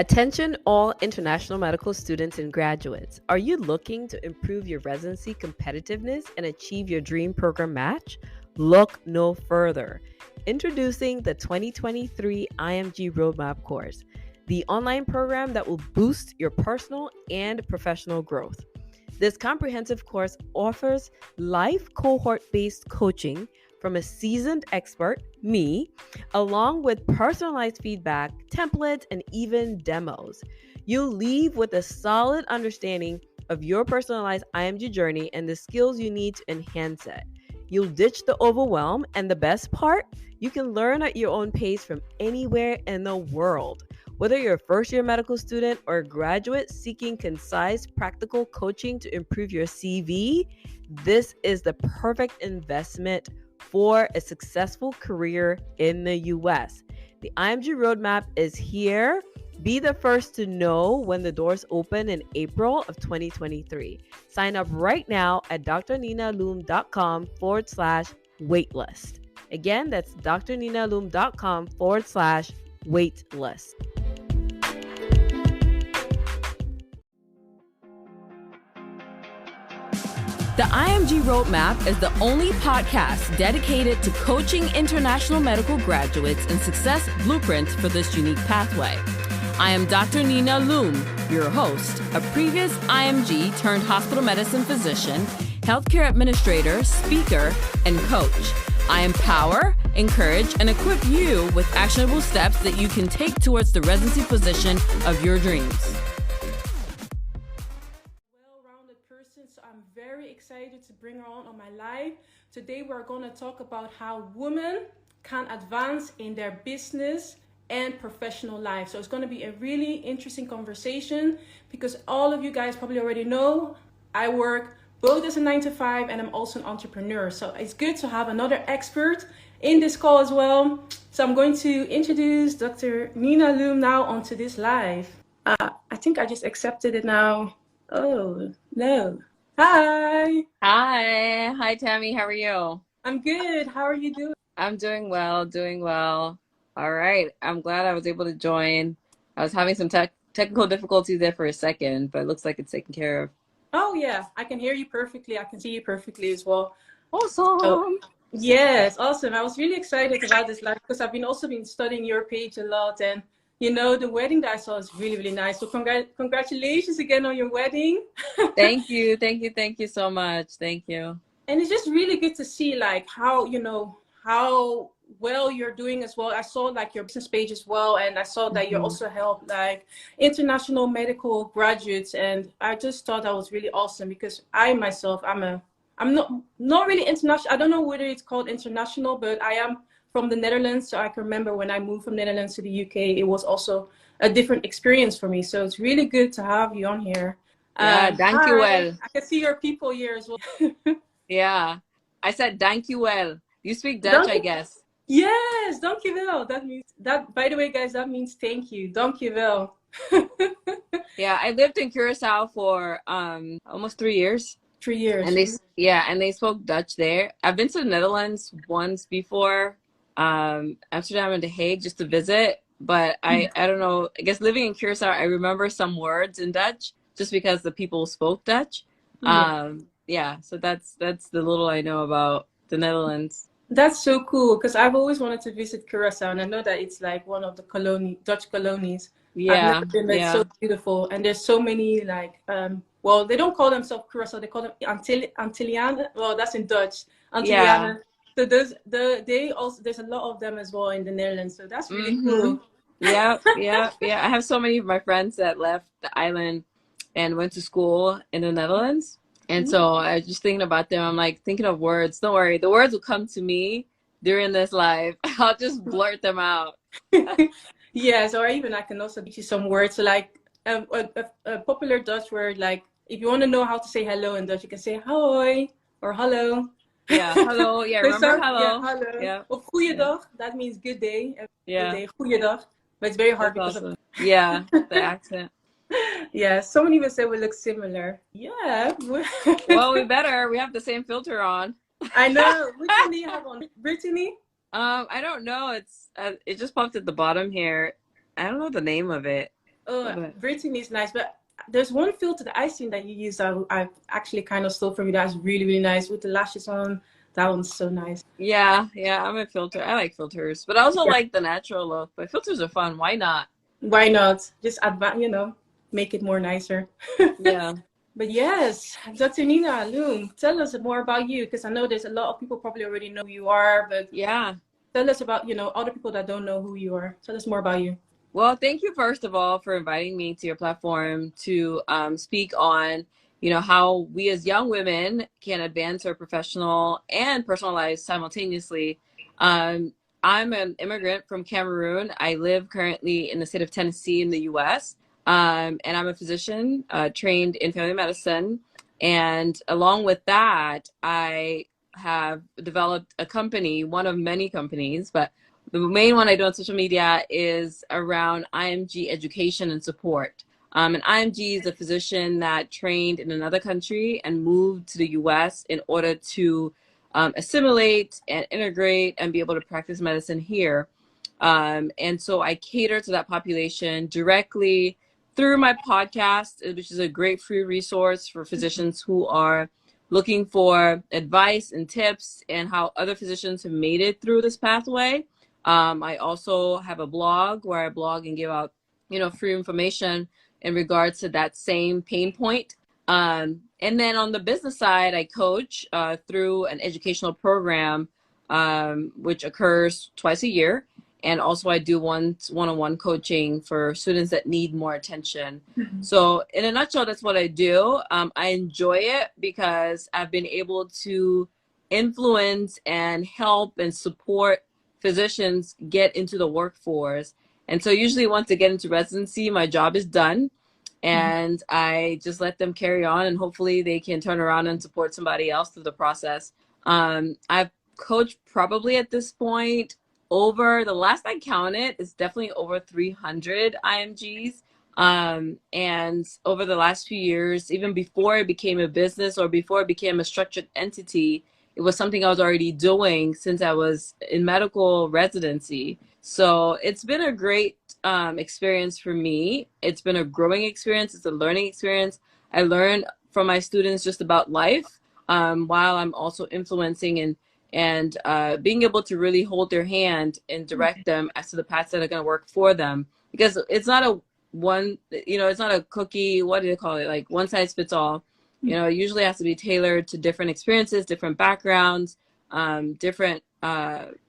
Attention all international medical students and graduates. Are you looking to improve your residency competitiveness and achieve your dream program match? Look no further. Introducing the 2023 IMG Roadmap course, the online program that will boost your personal and professional growth. This comprehensive course offers live cohort-based coaching from a seasoned expert, me, along with personalized feedback, templates, and even demos. You'll leave with a solid understanding of your personalized IMG journey and the skills you need to enhance it. You'll ditch the overwhelm, and the best part, you can learn at your own pace from anywhere in the world. Whether you're a first-year medical student or a graduate seeking concise, practical coaching to improve your CV, this is the perfect investment for a successful career in the US. The IMG Roadmap is here. Be the first to know when the doors open in April of 2023. Sign up right now at drninaloom.com/waitlist. Again, that's drninaloom.com/waitlist. The IMG Roadmap is the only podcast dedicated to coaching international medical graduates in success blueprints for this unique pathway. I am Dr. Nina Loom, your host, a previous IMG turned hospital medicine physician, healthcare administrator, speaker, and coach. I empower, encourage, and equip you with actionable steps that you can take towards the residency position of your dreams. So I'm very excited to bring her on my live. Today we're going to talk about how women can advance in their business and professional life. So it's going to be a really interesting conversation because all of you guys probably already know I work both as a 9-to-5 and I'm also an entrepreneur. So it's good to have another expert in this call as well. So I'm going to introduce Dr. Nina Loom now onto this live. I think I just accepted it now. Oh, no. Hi. Hi, Tami. How are you? I'm good. How are you doing? I'm doing well. All right. I'm glad I was able to join. I was having some technical difficulties there for a second, but it looks like it's taken care of. Oh, yeah. I can hear you perfectly. I can see you perfectly as well. Awesome. Oh, yes, awesome. I was really excited about this live because I've been studying your page a lot, and you know, the wedding that I saw is really, really nice. So congratulations again on your wedding. Thank you so much. Thank you. And it's just really good to see like how, you know, how well you're doing as well. I saw like your business page as well. And I saw that you also help like international medical graduates. And I just thought that was really awesome because I myself, I'm not really international. I don't know whether it's called international, but I am from the Netherlands. So I can remember when I moved from Netherlands to the UK, it was also a different experience for me. So it's really good to have you on here. Yeah, thank you well. I can see your people here as well. Yeah, I said thank you well. You speak Dutch, I guess. Yes, dank je wel. That means that. By the way, guys, that means thank you. Dank je wel. Yeah, I lived in Curacao for almost 3 years. 3 years. And they spoke Dutch there. I've been to the Netherlands once before. Amsterdam and The Hague just to visit, but I don't know, I guess living in Curacao I remember some words in Dutch just because the people spoke Dutch. Yeah, so that's the little I know about the Netherlands. That's so cool because I've always wanted to visit Curacao, and I know that it's like one of the Dutch colonies. Yeah, I've never been, it's so beautiful, and there's so many like well, they don't call themselves Curacao, they call them Antillianen. Well, that's in Dutch. Antillianen. Yeah. So there's a lot of them as well in the Netherlands. So that's really cool. Yeah. I have so many of my friends that left the island and went to school in the Netherlands. And so I was just thinking about them. I'm like thinking of words. Don't worry, the words will come to me during this live. I'll just blurt them out. Yes, or even I can also teach you some words. So like a popular Dutch word, like if you want to know how to say hello in Dutch, you can say hoi or hallo. Yeah, hello. Yeah, remember hello. Yeah, hello. Yeah. Of goeiedag, that means good day. Yeah. Good day, goeiedag. But it's very hard because of the accent. Yeah, so many people say we look similar. Yeah. Well, we have the same filter on. I know. Which one do you have on? Brittany? I don't know. It just popped at the bottom here. I don't know the name of it. Oh, Brittany is nice, but there's one filter that I've seen that you use that I've actually kind of stole from you. That's really, really nice with the lashes on. That one's so nice. Yeah, I'm a filter. I like filters, but I also like the natural look. But filters are fun. Why not? Why not? Just make it more nicer. Yeah. But yes, Dr. Nina Loom, tell us more about you, because I know there's a lot of people probably already know who you are, but yeah, tell us about, other people that don't know who you are. Tell us more about you. Well, thank you first of all for inviting me to your platform to speak on, how we as young women can advance our professional and personal lives simultaneously. I'm an immigrant from Cameroon. I live currently in the state of Tennessee in the U.S. And I'm a physician trained in family medicine. And along with that, I have developed a company, one of many companies, but the main one I do on social media is around IMG education and support. And IMG is a physician that trained in another country and moved to the US in order to assimilate and integrate and be able to practice medicine here. And so I cater to that population directly through my podcast, which is a great free resource for physicians who are looking for advice and tips and how other physicians have made it through this pathway. I also have a blog where I blog and give out, free information in regards to that same pain point. And then on the business side, I coach through an educational program, which occurs twice a year. And also I do one-on-one coaching for students that need more attention. Mm-hmm. So in a nutshell, that's what I do. I enjoy it because I've been able to influence and help and support physicians get into the workforce. And so usually once they get into residency, my job is done. And mm-hmm. I just let them carry on, and hopefully they can turn around and support somebody else through the process. I've coached probably at this point over, the last I counted, is definitely over 300 IMGs. And over the last few years, even before it became a business or before it became a structured entity, it was something I was already doing since I was in medical residency. So it's been a great experience for me. It's been a growing experience. It's a learning experience. I learn from my students just about life while I'm also influencing and being able to really hold their hand and direct them as to the paths that are going to work for them. Because it's not it's not a cookie, what do you call it? Like one size fits all. It usually has to be tailored to different experiences, different backgrounds, different,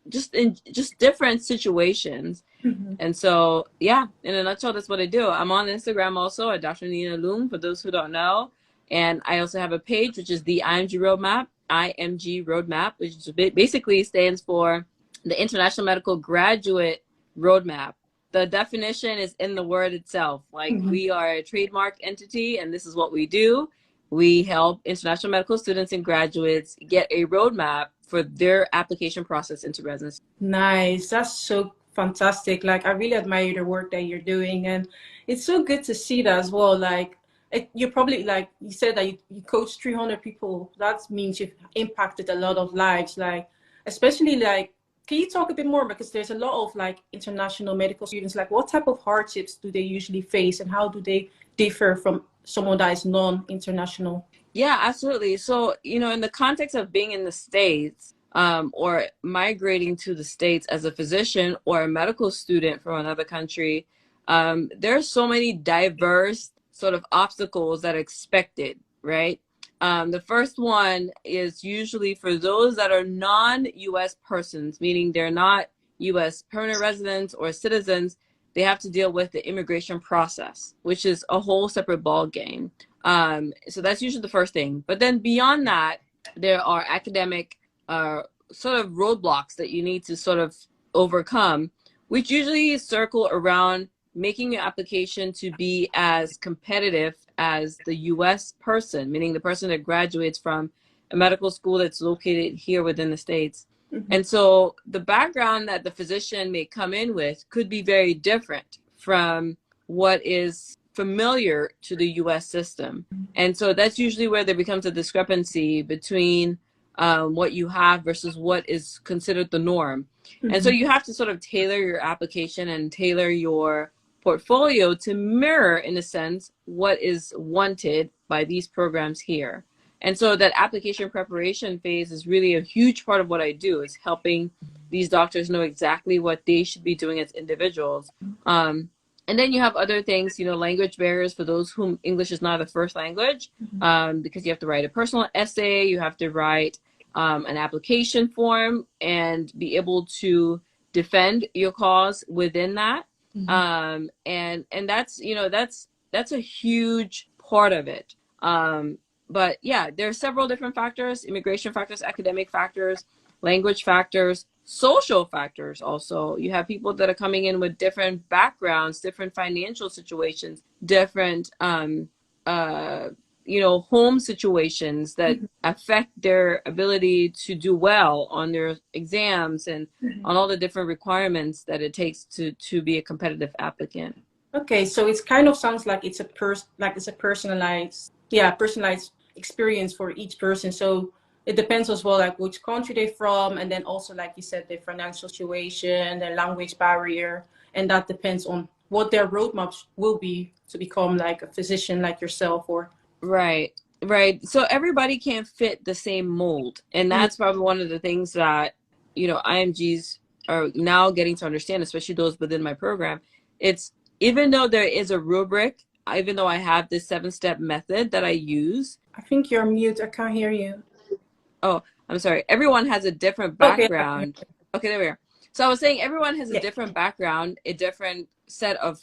just different situations. Mm-hmm. And so, yeah, in a nutshell, that's what I do. I'm on Instagram also at Dr. Nina Loom, for those who don't know. And I also have a page, which is the IMG Roadmap, IMG Roadmap, which basically stands for the International Medical Graduate Roadmap. The definition is in the word itself. Like, mm-hmm. we are a trademark entity, and this is what we do. We help international medical students and graduates get a roadmap for their application process into residency. Nice. That's so fantastic. Like, I really admire the work that you're doing, and it's so good to see that as well. Like, you probably, like you said, that you coach 300 people. That means you've impacted a lot of lives. Like, especially, like, can you talk a bit more, because there's a lot of like international medical students, like what type of hardships do they usually face, and how do they differ from someone that is non-international? Yeah, absolutely. So, in the context of being in the States, or migrating to the States as a physician or a medical student from another country, there's so many diverse sort of obstacles that are expected, right? The first one is usually for those that are non-U.S. persons, meaning they're not U.S. permanent residents or citizens. They have to deal with the immigration process, which is a whole separate ball game. So that's usually the first thing. But then beyond that, there are academic sort of roadblocks that you need to sort of overcome, which usually circle around making your application to be as competitive as the U.S. person, meaning the person that graduates from a medical school that's located here within the States. Mm-hmm. And so the background that the physician may come in with could be very different from what is familiar to the U.S. system. And so that's usually where there becomes a discrepancy between what you have versus what is considered the norm. Mm-hmm. And so you have to sort of tailor your application and tailor your portfolio to mirror, in a sense, what is wanted by these programs here. And so that application preparation phase is really a huge part of what I do, is helping these doctors know exactly what they should be doing as individuals. And then you have other things, language barriers for those whom English is not a first language, because you have to write a personal essay, you have to write an application form and be able to defend your cause within that. And that's, that's a huge part of it. But yeah, there are several different factors: immigration factors, academic factors, language factors, social factors. Also, you have people that are coming in with different backgrounds, different financial situations, different home situations that affect their ability to do well on their exams and on all the different requirements that it takes to be a competitive applicant. Okay, so it kind of sounds like it's a personalized experience for each person. So it depends as well, like which country they're from, and then also, like you said, their financial situation, their language barrier, and that depends on what their roadmaps will be to become like a physician like yourself. Or right. So everybody can't fit the same mold, and that's probably one of the things that IMGs are now getting to understand, especially those within my program. It's, even though there is a rubric, even though I have this 7-step method that I use. I think you're mute. I can't hear you. Oh, I'm sorry. Everyone has a different background. Okay, there we are. So I was saying everyone has a different background, a different set of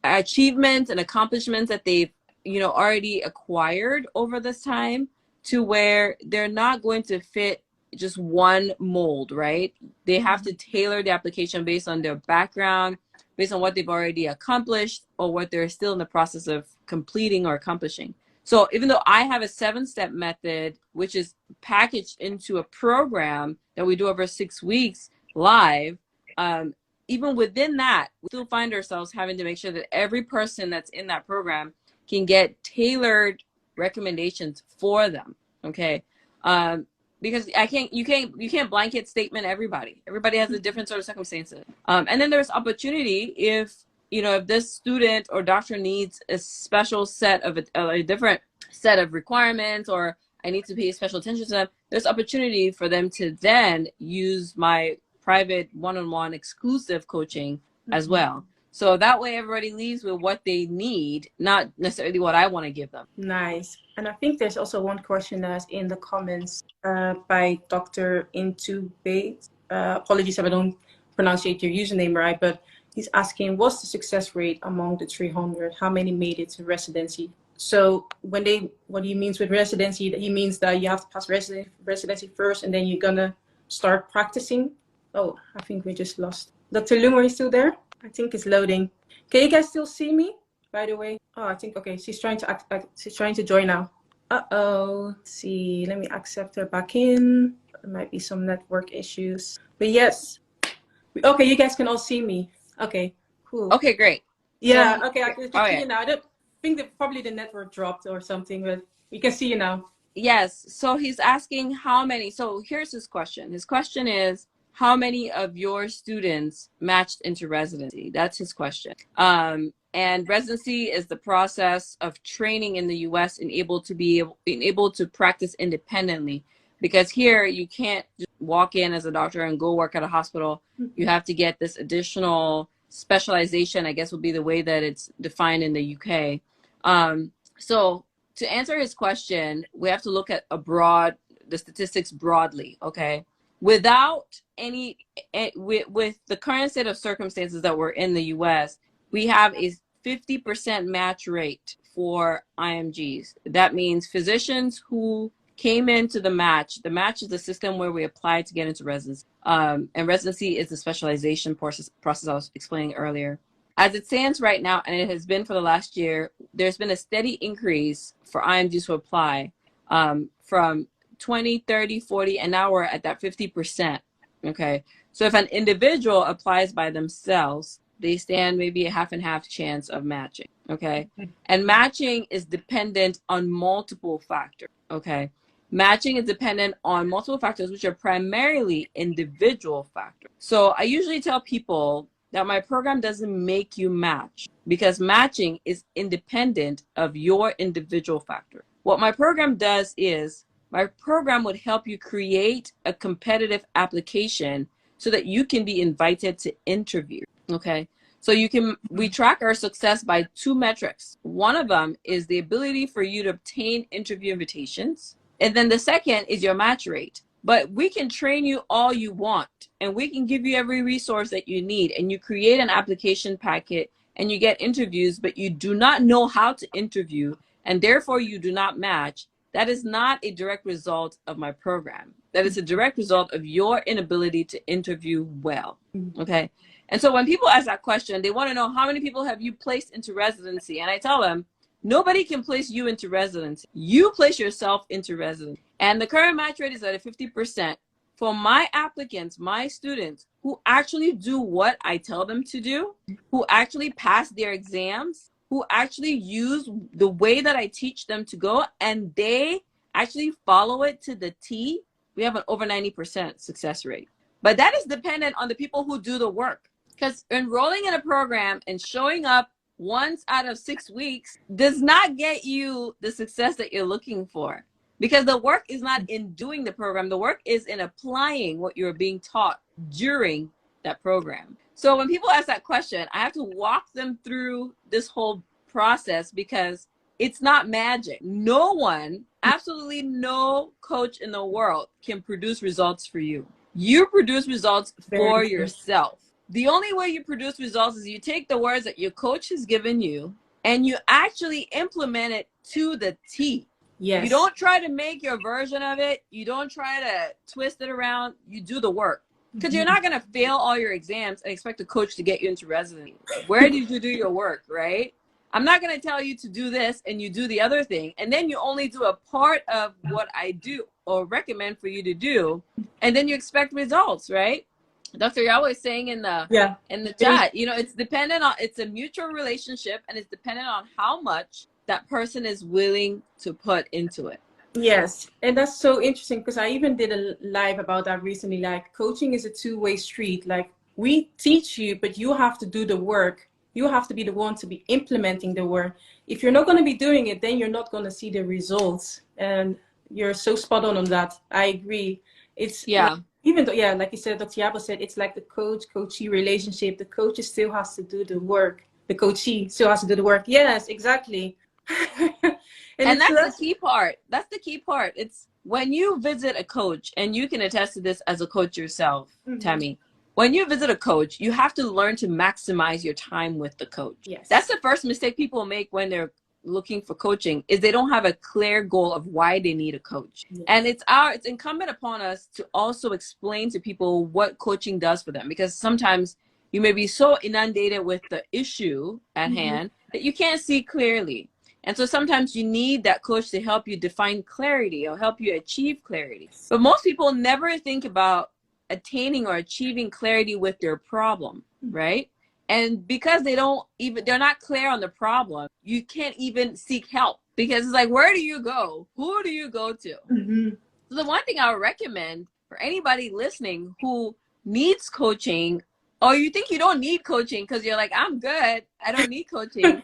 achievements and accomplishments that they've already acquired over this time, to where they're not going to fit just one mold, right? They have to tailor the application based on their background, based on what they've already accomplished or what they're still in the process of completing or accomplishing. So even though I have a 7-step method, which is packaged into a program that we do over 6 weeks live, even within that, we still find ourselves having to make sure that every person that's in that program can get tailored recommendations for them. Okay. Because you can't blanket statement everybody. Everybody has a different sort of circumstances. And then there's opportunity if this student or doctor needs a special set of a different set of requirements, or I need to pay special attention to them, there's opportunity for them to then use my private one-on-one exclusive coaching as well. So that way everybody leaves with what they need, not necessarily what I want to give them. Nice. And I think there's also one question that's in the comments by Dr. Intubate. Apologies if I don't pronounce your username right, but he's asking, what's the success rate among the 300? How many made it to residency? So what he means with residency, he means that you have to pass residency first, and then you're gonna start practicing. Oh, I think we just lost. Dr. Lumo, are you still there? I think it's loading. Can you guys still see me, by the way? Oh, I think, okay, she's trying to join now. Let's see, let me accept her back in. There might be some network issues, but yes. Okay, you guys can all see me. Okay, cool. Okay, great. Yeah, so, okay, I can see you now. I think that probably the network dropped or something, but we can see you now. Yes, so he's asking how many. So here's his question. His question is, how many of your students matched into residency? That's his question. And residency is the process of training in the U.S. and being able to practice independently. Because here you can't just walk in as a doctor and go work at a hospital. You have to get this additional specialization, I guess would be the way that it's defined in the UK. So to answer his question, we have to look at the statistics broadly, okay? Without with the current set of circumstances that we're in the US, we have a 50% match rate for IMGs. That means physicians who came into the match. The match is the system where we apply to get into residency. And residency is the specialization process I was explaining earlier. As it stands right now, and it has been for the last year, there's been a steady increase for IMGs who apply from 20, 30, 40, and now we're at that 50%. Okay. So if an individual applies by themselves, they stand maybe a half and half chance of matching. Okay. And matching is dependent on multiple factors. Okay. Matching is dependent on multiple factors, which are primarily individual factors. So I usually tell people that my program doesn't make you match, because matching is independent of your individual factor. What my program does is my program would help you create a competitive application so that you can be invited to interview. Okay. So we track our success by 2 metrics. One of them is the ability for you to obtain interview invitations. And then the second is your match rate. But we can train you all you want, and we can give you every resource that you need, and you create an application packet and you get interviews, but you do not know how to interview, and therefore you do not match. That is not a direct result of my program. That is a direct result of your inability to interview well. Okay. And so when people ask that question, they want to know, how many people have you placed into residency? And I tell them, nobody can place you into residency. You place yourself into residency. And the current match rate is at a 50%. For my applicants, my students who actually do what I tell them to do, who actually pass their exams, who actually use the way that I teach them to go, and they actually follow it to the T, we have an over 90% success rate. But that is dependent on the people who do the work. Because enrolling in a program and showing up once out of 6 weeks does not get you the success that you're looking for. Because the work is not in doing the program. The work is in applying what you're being taught during that program. So when people ask that question, I have to walk them through this whole process, because it's not magic. No one, absolutely no coach in the world can produce results for you. You produce results for yourself. The only way you produce results is you take the words that your coach has given you and you actually implement it to the T. Yes. You don't try to make your version of it. You don't try to twist it around. You do the work. Because you're not going to fail all your exams and expect a coach to get you into residency. Where did you do your work, right? I'm not going to tell you to do this and you do the other thing, and then you only do a part of what I do or recommend for you to do, and then you expect results, right? Dr. Yahweh is saying in the chat, you know, it's dependent on, it's a mutual relationship, and it's dependent on how much that person is willing to put into it. Yes, and that's so interesting, because I even did a live about that recently. Like, coaching is a two-way street. Like, we teach you, but you have to do the work. You have to be the one to be implementing the work. If you're not going to be doing it, then you're not going to see the results. And you're so spot on that. I agree. It's like, even though, like you said, Dr. Yabo said, it's like the coach-coachee relationship. The coach still has to do the work. The coachee still has to do the work. Yes, exactly. And that's the key part. That's the key part. It's when you visit a coach, and you can attest to this as a coach yourself, Tami. When you visit a coach, you have to learn to maximize your time with the coach. Yes. That's the first mistake people make when they're looking for coaching, is they don't have a clear goal of why they need a coach. Yes. And it's incumbent upon us to also explain to people what coaching does for them, because sometimes you may be so inundated with the issue at hand that you can't see clearly. And so sometimes you need that coach to help you define clarity or help you achieve clarity. But most people never think about attaining or achieving clarity with their problem, right? And because they're not clear on the problem, you can't even seek help, because it's like, where do you go? Who do you go to? So the one thing I would recommend for anybody listening who needs coaching, or you think you don't need coaching because you're like, I'm good, I don't need coaching.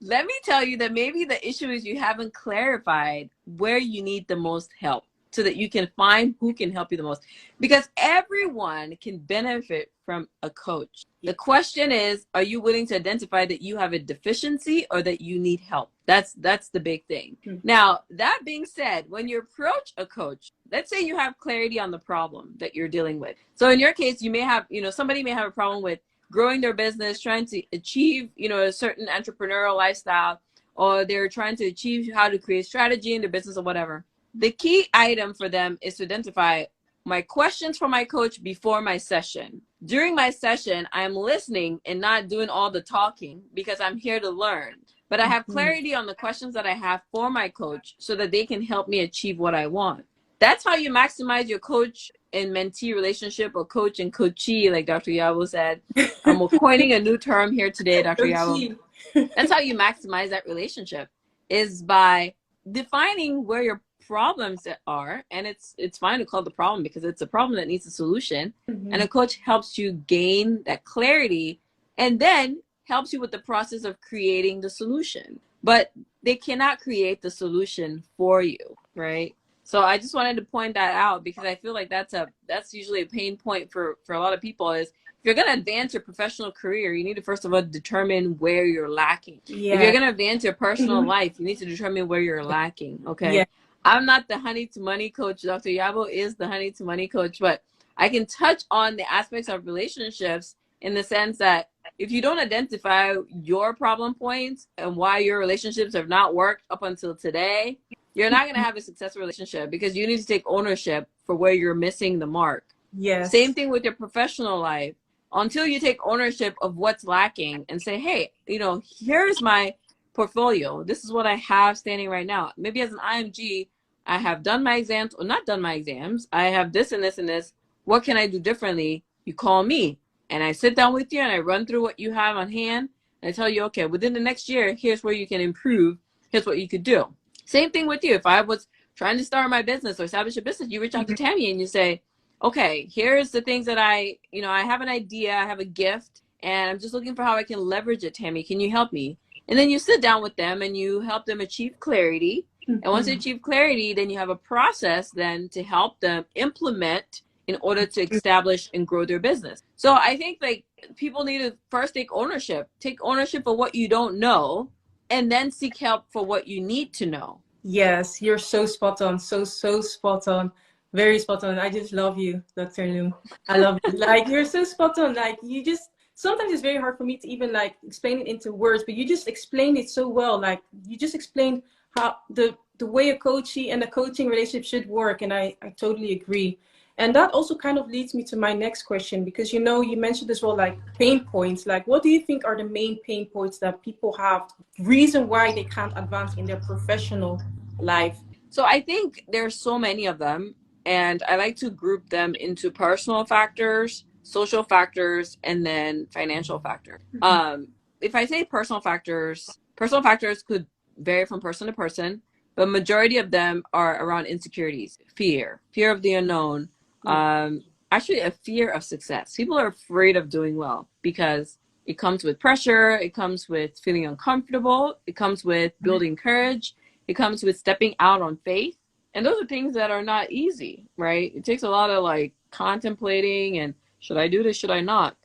Let me tell you that maybe the issue is you haven't clarified where you need the most help, so that you can find who can help you the most. Because everyone can benefit from a coach. The question is, are you willing to identify that you have a deficiency or that you need help? That's the big thing. Now, that being said, when you approach a coach, let's say you have clarity on the problem that you're dealing with. So in your case, you may have, somebody may have a problem with growing their business, trying to achieve, a certain entrepreneurial lifestyle, or they're trying to achieve how to create strategy in their business or whatever. The key item for them is to identify my questions for my coach before my session. During my session, I'm listening and not doing all the talking, because I'm here to learn. But I have clarity on the questions that I have for my coach, so that they can help me achieve what I want. That's how you maximize your coach and mentee relationship, or coach and coachee, like Dr. Yabo said. I'm coining a new term here today, Dr. Yabo. That's how you maximize that relationship, is by defining where your problems are. And it's fine to call the problem, because it's a problem that needs a solution. And a coach helps you gain that clarity and then helps you with the process of creating the solution. But they cannot create the solution for you, right? So I just wanted to point that out, because I feel like that's usually a pain point for a lot of people. Is if you're going to advance your professional career, you need to first of all determine where you're lacking. Yeah. If you're going to advance your personal life, you need to determine where you're lacking. Okay. Yeah. I'm not the honey to money coach. Dr. Yabo is the honey to money coach, but I can touch on the aspects of relationships in the sense that if you don't identify your problem points and why your relationships have not worked up until today, you're not going to have a successful relationship, because you need to take ownership for where you're missing the mark. Yes. Same thing with your professional life. Until you take ownership of what's lacking and say, hey, here's my portfolio. This is what I have standing right now. Maybe as an IMG, I have done my exams or not done my exams. I have this and this and this. What can I do differently? You call me and I sit down with you and I run through what you have on hand. And I tell you, okay, within the next year, here's where you can improve. Here's what you could do. Same thing with you. If I was trying to start my business or establish a business, you reach out to Tami and you say, okay, here's the things that I have an idea, I have a gift, and I'm just looking for how I can leverage it, Tami. Can you help me? And then you sit down with them and you help them achieve clarity. And once they achieve clarity, then you have a process then to help them implement in order to establish and grow their business. So I think like people need to first take ownership of what you don't know, and then seek help for what you need to know. Yes, you're so spot on. So spot on. Very spot on. I just love you, Dr. Lu. I love you. Like, you're so spot on. Like, sometimes it's very hard for me to even like explain it into words, but you just explained it so well. Like, you just explained how the way a coachee and a coaching relationship should work. And I totally agree. And that also kind of leads me to my next question, because, you mentioned as well, like pain points. Like, what do you think are the main pain points that people have, reason why they can't advance in their professional life? So I think there's so many of them, and I like to group them into personal factors, social factors, and then financial factors. If I say personal factors could vary from person to person, but majority of them are around insecurities, fear of the unknown, actually a fear of success. People are afraid of doing well because it comes with pressure, it comes with feeling uncomfortable, it comes with building courage, it comes with stepping out on faith. And those are things that are not easy, right? It takes a lot of like contemplating and should I do this, should I not?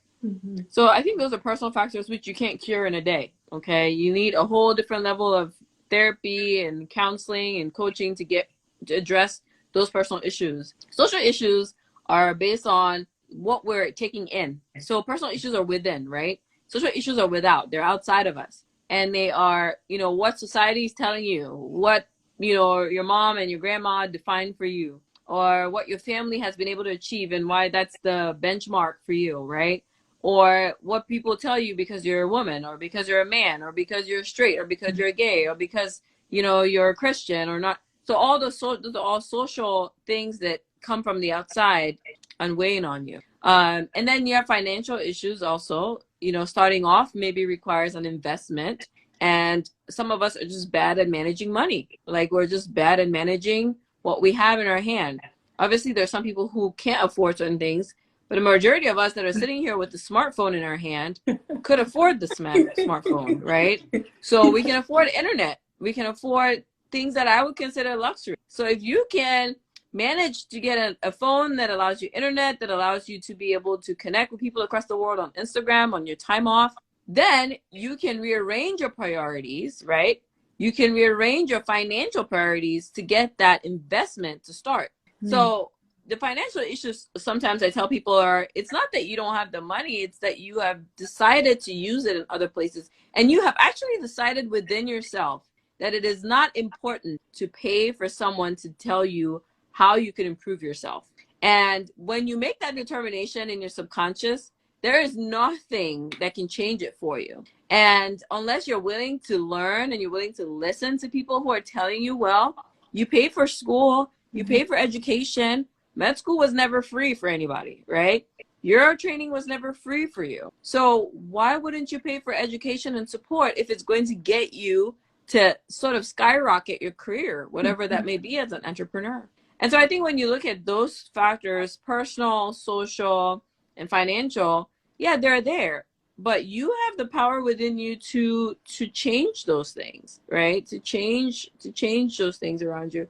So I think those are personal factors which you can't cure in a day, okay? You need a whole different level of therapy and counseling and coaching to address those personal issues. Social issues are based on what we're taking in. So personal issues are within, right? Social issues are without. They're outside of us. And they are, what society is telling you, what, your mom and your grandma defined for you, or what your family has been able to achieve and why that's the benchmark for you, right? Or what people tell you because you're a woman, or because you're a man, or because you're straight, or because you're gay, or because, you're a Christian or not. So all those are all social things that come from the outside and weighing on you. And then you have financial issues also. Starting off maybe requires an investment. And some of us are just bad at managing money. Like, we're just bad at managing what we have in our hand. Obviously, there's some people who can't afford certain things, but a majority of us that are sitting here with the smartphone in our hand could afford the smartphone, right? So we can afford internet. We can afford things that I would consider luxury. So if you can manage to get a phone that allows you internet, that allows you to be able to connect with people across the world on Instagram, on your time off, then you can rearrange your priorities, right? You can rearrange your financial priorities to get that investment to start. So the financial issues, sometimes I tell people, it's not that you don't have the money, it's that you have decided to use it in other places. And you have actually decided within yourself that it is not important to pay for someone to tell you how you can improve yourself. And when you make that determination in your subconscious, there is nothing that can change it for you. And unless you're willing to learn and you're willing to listen to people who are telling you, well, you pay for school, you pay for education. Med school was never free for anybody, right? Your training was never free for you. So why wouldn't you pay for education and support if it's going to get you to sort of skyrocket your career, whatever that may be as an entrepreneur? And so I think when you look at those factors, personal, social, and financial, yeah, they're there. but you have the power within you to change those things, right? To change those things around you.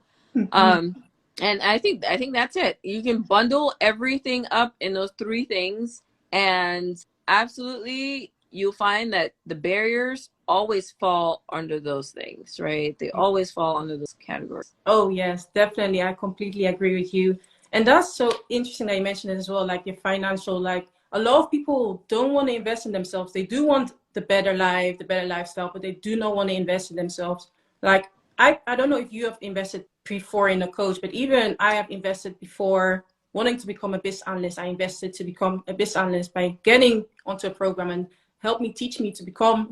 And I think that's it. You can bundle everything up in those three things, and absolutely you'll find that the barriers always fall under those things, right? They always fall under those categories. Oh, yes, definitely. I completely agree with you. And that's so interesting that you mentioned it as well, like your financial, like a lot of people don't want to invest in themselves. They do want the better life, the better lifestyle, but they do not want to invest in themselves. Like, I don't know if you have invested before in a coach, but even I have invested before wanting to become a business analyst. I invested to become a business analyst by getting onto a program and teach me to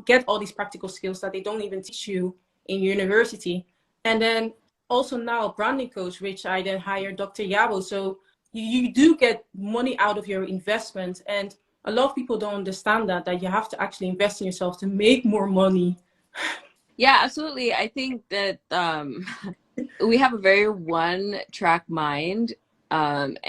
get all these practical skills that they don't even teach you in university. And then also now a branding coach, which I then hired Dr. Yabo. So you do get money out of your investment. And a lot of people don't understand that you have to actually invest in yourself to make more money. Yeah, absolutely. I think that we have a very one-track mind, and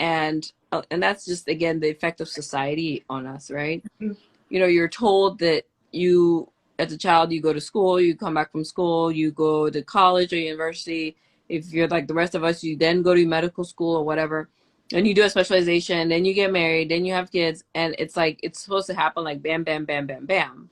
that's just, again, the effect of society on us, right? Mm-hmm. You know, you're told that you, as a child, you go to school, you come back from school, you go to college or university. If you're like the rest of us, you then go to medical school or whatever, and you do a specialization, then you get married, then you have kids, and it's like it's supposed to happen like bam, bam, bam, bam, bam.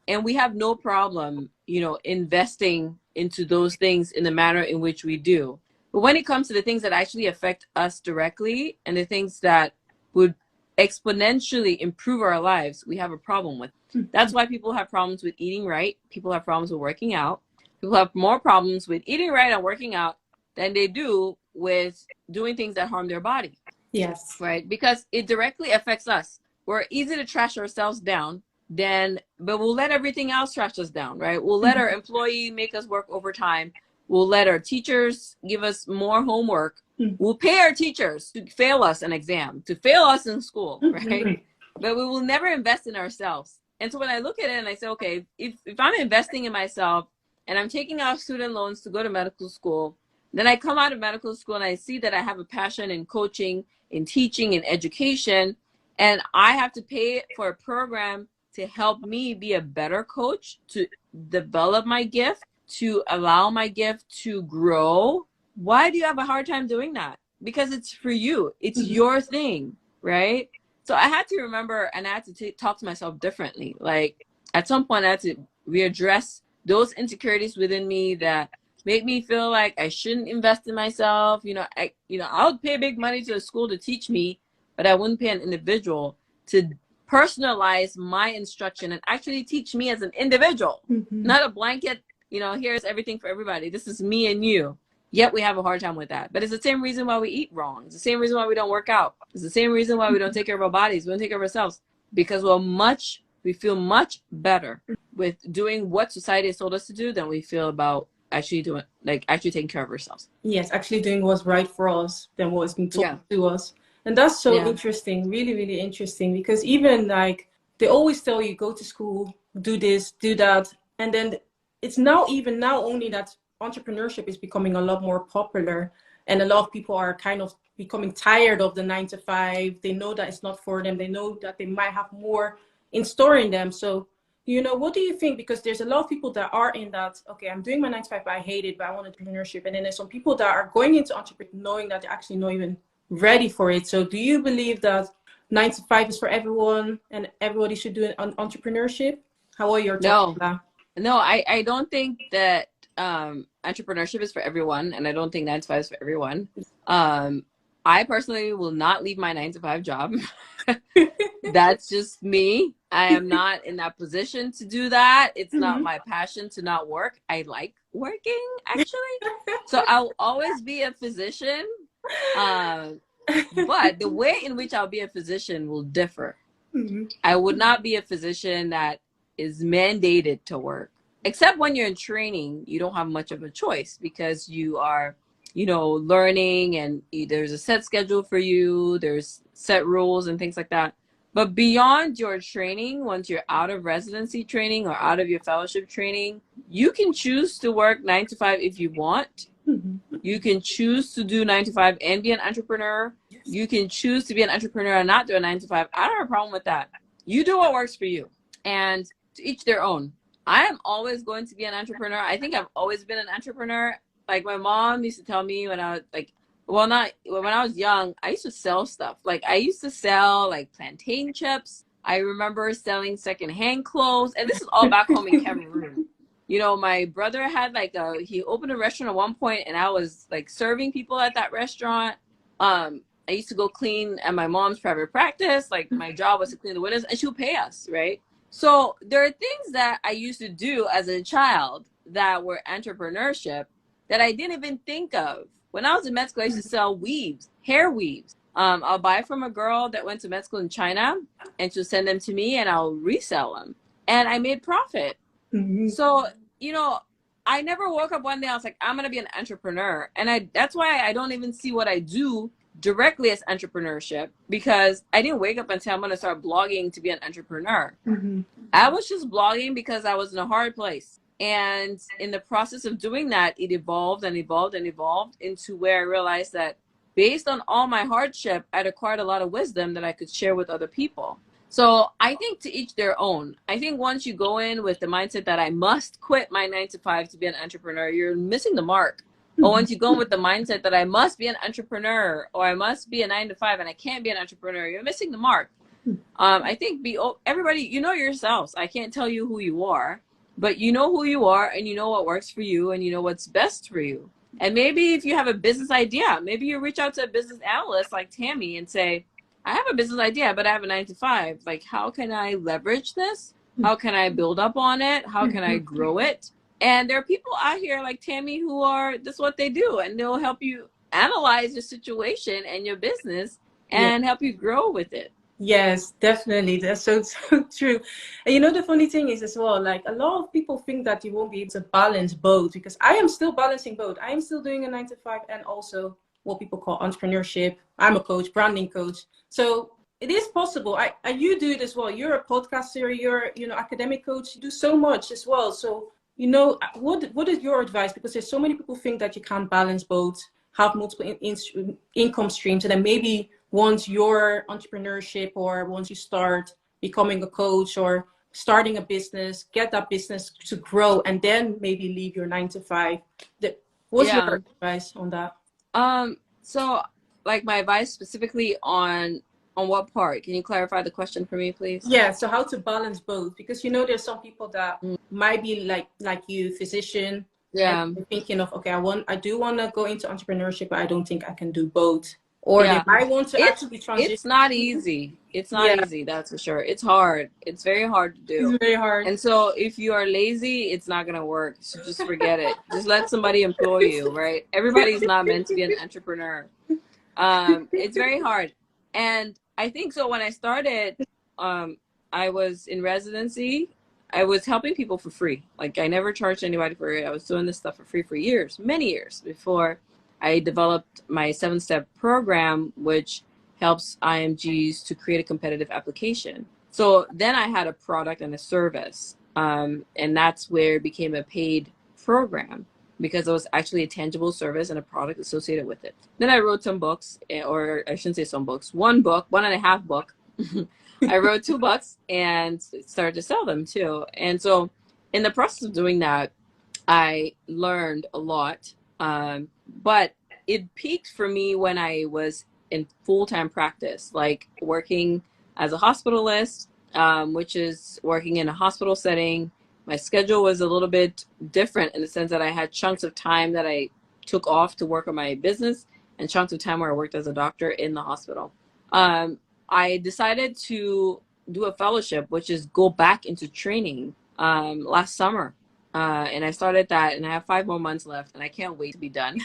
And we have no problem, you know, investing into those things in the manner in which we do. But when it comes to the things that actually affect us directly and the things that would exponentially improve our lives, we have a problem with. That's why people have problems with eating right. People have problems with working out. People have more problems with eating right and working out than they do with doing things that harm their body. Yes. Right? Because it directly affects us. We're easy to trash ourselves down, but we'll let everything else trash us down, right? We'll let our employee make us work overtime. We'll let our teachers give us more homework. We'll pay our teachers to fail us an exam, to fail us in school, right? But we will never invest in ourselves. And so when I look at it and I say, okay, if I'm investing in myself and I'm taking out student loans to go to medical school, then I come out of medical school and I see that I have a passion in coaching, in teaching, in education, and I have to pay for a program to help me be a better coach, to develop my gift, to allow my gift to grow. Why do you have a hard time doing that? Because it's for you. It's your thing, right? So I had to remember, and I had to talk to myself differently. Like at some point I had to readdress those insecurities within me that make me feel like I shouldn't invest in myself. I would pay big money to a school to teach me, but I wouldn't pay an individual to personalize my instruction and actually teach me as an individual, not a blanket, here's everything for everybody. This is me and you. Yet we have a hard time with that. But it's the same reason why we eat wrong. It's the same reason why we don't work out. It's the same reason why we don't take care of our bodies. We don't take care of ourselves, because we feel much better with doing what society has told us to do than we feel about actually taking care of ourselves. Yes, actually doing what's right for us than what's been told to us. And that's so interesting, really, really interesting, because even like they always tell you, go to school, do this, do that. And then it's now only that entrepreneurship is becoming a lot more popular, and a lot of people are kind of becoming tired of the 9-to-5. They know that it's not for them. They know that they might have more in store in them. So, what do you think? Because there's a lot of people that are in that, okay, I'm doing my 9-to-5, but I hate it, but I want entrepreneurship. And then there's some people that are going into entrepreneurship knowing that they're actually not even ready for it. So do you believe that 9-to-5 is for everyone and everybody should do an entrepreneurship? How are your thoughts on that? No, I don't think that entrepreneurship is for everyone, and I don't think 9-to-5 is for everyone. I personally will not leave my 9-to-5 job. That's just me. I am not in that position to do that. It's not my passion to not work. I like working, actually. So I'll always be a physician. But the way in which I'll be a physician will differ. I would not be a physician that is mandated to work. Except when you're in training, you don't have much of a choice, because you are, learning, and there's a set schedule for you. There's set rules and things like that. But beyond your training, once you're out of residency training or out of your fellowship training, you can choose to work 9-to-5 if you want. You can choose to do 9-to-5 and be an entrepreneur. You can choose to be an entrepreneur and not do a 9-to-5. I don't have a problem with that. You do what works for you, and to each their own. I am always going to be an entrepreneur. I think I've always been an entrepreneur. Like my mom used to tell me when I was like, well, not when I was young, I used to sell stuff. Like I used to sell like plantain chips. I remember selling secondhand clothes, and this is all back home in Cameroon. You know, my brother had he opened a restaurant at one point, and I was like serving people at that restaurant. I used to go clean at my mom's private practice. Like my job was to clean the windows, and she would pay us, right? So there are things that I used to do as a child that were entrepreneurship that I didn't even think of. When I was in med school, I used to sell weaves, hair weaves. I'll buy from a girl that went to med school in China, and she'll send them to me, and I'll resell them. And I made profit. Mm-hmm. So, you know, I never woke up one day, I was like, I'm going to be an entrepreneur. And that's why I don't even see what I do directly as entrepreneurship, because I didn't wake up and say I'm going to start blogging to be an entrepreneur. Mm-hmm. I was just blogging because I was in a hard place. And in the process of doing that, it evolved and evolved and evolved into where I realized that based on all my hardship, I'd acquired a lot of wisdom that I could share with other people. So I think to each their own. I think once you go in with the mindset that I must quit my 9 to 5 to be an entrepreneur, you're missing the mark. But once you go in with the mindset that I must be an entrepreneur, or I must be a 9 to 5 and I can't be an entrepreneur, you're missing the mark. I think everybody, you know yourselves. I can't tell you who you are, but you know who you are, and you know what works for you, and you know what's best for you. And maybe if you have a business idea, maybe you reach out to a business analyst like Tami and say, I have a business idea, but I have a 9 to 5. Like, how can I leverage this? How can I build up on it? How can I grow it? And there are people out here like Tami who are, that's what they do. And they'll help you analyze your situation and your business and help you grow with it. Yes, definitely. That's so true. And you know, the funny thing is as well, like a lot of people think that you won't be able to balance both, because I am still balancing both. I am still doing a 9 to 5 and also what people call entrepreneurship. I'm a coach, branding coach. So it is possible. You do it as well. You're a podcaster, you're, you know, academic coach, you do so much as well. So, you know, what is your advice? Because there's so many people think that you can't balance both, have multiple income streams, and then maybe once your entrepreneurship, or once you start becoming a coach or starting a business, get that business to grow, and then maybe leave your 9 to 5. What's your advice on that? So like my advice specifically on what part? Can you clarify the question for me, please? Yeah. So how to balance both? Because, you know, there's some people that might be like you, physician. Yeah. Thinking of, okay, I do want to go into entrepreneurship, but I don't think I can do both. Or they might want to actually transition. It's not easy. It's not easy, that's for sure. It's hard. It's very hard to do. It's very hard. And so if you are lazy, it's not going to work. So just forget it. Just let somebody employ you, right? Everybody's not meant to be an entrepreneur. It's very hard. And I think so when I started, I was in residency. I was helping people for free. Like I never charged anybody for it. I was doing this stuff for free for years, many years before I developed my 7-step program, which helps IMGs to create a competitive application. So then I had a product and a service, and that's where it became a paid program, because it was actually a tangible service and a product associated with it. Then I wrote some books, or I shouldn't say some books, one and a half book. I wrote 2 books and started to sell them too. And so in the process of doing that, I learned a lot. But it peaked for me when I was in full-time practice, like working as a hospitalist, which is working in a hospital setting. My schedule was a little bit different in the sense that I had chunks of time that I took off to work on my business and chunks of time where I worked as a doctor in the hospital. I decided to do a fellowship, which is go back into training last summer. And I started that, and I have 5 more months left, and I can't wait to be done.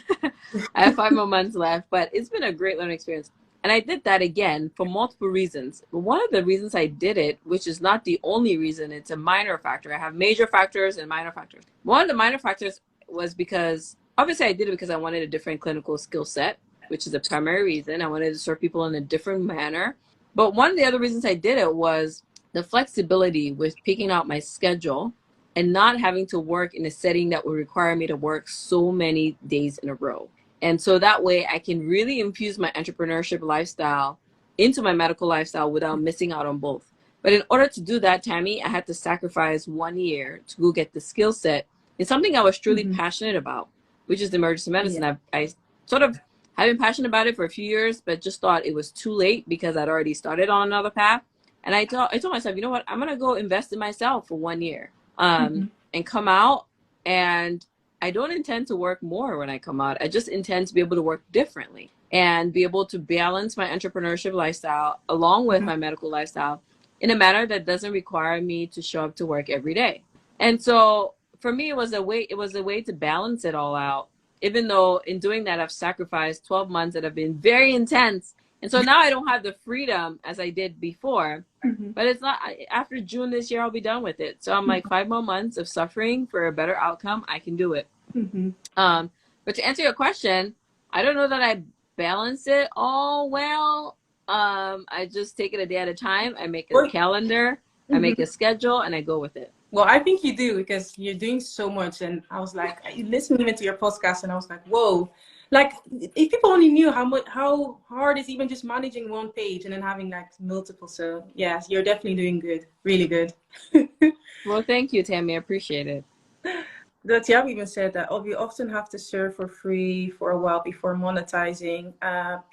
I have 5 more months left, but it's been a great learning experience. And I did that again for multiple reasons. But one of the reasons I did it, which is not the only reason, it's a minor factor. I have major factors and minor factors. One of the minor factors was because, obviously I did it because I wanted a different clinical skill set, which is the primary reason. I wanted to serve people in a different manner. But one of the other reasons I did it was the flexibility with picking out my schedule and not having to work in a setting that would require me to work so many days in a row. And so that way I can really infuse my entrepreneurship lifestyle into my medical lifestyle without missing out on both. But in order to do that, Tami, I had to sacrifice 1 year to go get the skill set. It's something I was truly passionate about, which is emergency medicine. Yeah. I sort of have been passionate about it for a few years, but just thought it was too late because I'd already started on another path. And I told myself, you know what, I'm going to go invest in myself for 1 year and come out. And I don't intend to work more when I come out. I just intend to be able to work differently and be able to balance my entrepreneurship lifestyle along with my medical lifestyle in a manner that doesn't require me to show up to work every day. And so for me, it was a way to balance it all out, even though in doing that, I've sacrificed 12 months that have been very intense. And so now I don't have the freedom as I did before, but it's not, after June this year, I'll be done with it. So I'm like 5 more months of suffering for a better outcome. I can do it. But to answer your question, I don't know that I balance it all well. I just take it a day at a time. I make a calendar, I make a schedule, and I go with it. Well, I think you do, because you're doing so much. And I was like, I listened even to your podcast and I was like, whoa, like if people only knew how hard it's even just managing one page and then having like multiple. So yes, you're definitely doing good. Really good. Well, thank you, Tami. I appreciate it. That Tiago even said that we often have to serve for free for a while before monetizing.